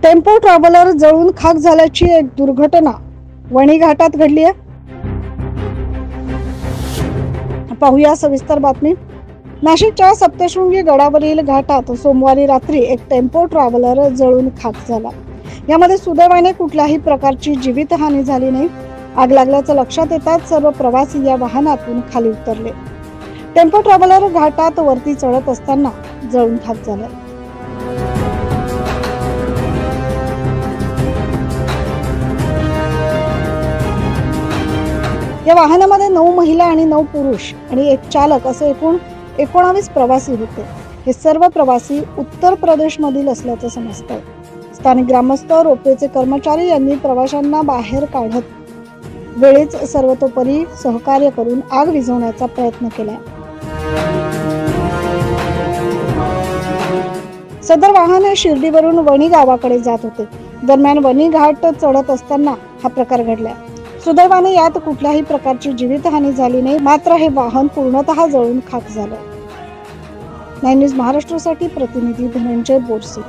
Tempo traveller जळून खाक झाल्याची एक दुर्घटना वणी घाटात घडली आहे। पाहूया सविस्तर बातमी। नाशिकच्या सप्तशृंगी गडावरील घाटात सोमवारी रात्री एक टेम्पो ट्रॅव्हलर जळून खाक झाला। यामध्ये सुदैवाने कुठल्याही प्रकारची जीवितहानी झाली नाही। आग लागल्याचं लक्षात येताच सर्व प्रवासी या वाहनातून खाली उतरले। टेम्पो ट्रॅव्हलर घाटात वरती चढत असताना जळून खाक झाला। या वाहनामध्ये 9 महिला आणि 9 पुरुष आणि एक चालक असे एकूण 19 प्रवासी होते। हे सर्व प्रवासी उत्तर प्रदेश मधील असल्याचं समजतंय। स्थानिक ग्रामस्थ रोपवेचे कर्मचारी यांनी प्रवाशांना बाहेर काढत वेळीच सर्वतोपरी सहकार्य करून आग विझवण्याचा प्रयत्न केला। सदर वाहन हे शिर्डीवरून वणी गावाकडे जात होते। दरम्यान वणी घाट चढत असताना हा प्रकार घडला। सुदैवाने यात कुठल्याही प्रकारची जीवितहानी झाली नाही, मात्र हे वाहन पूर्णतः जळून खाक झालं। 9 न्यूज महाराष्ट्रासाठी प्रतिनिधी धनंजय बोरसे।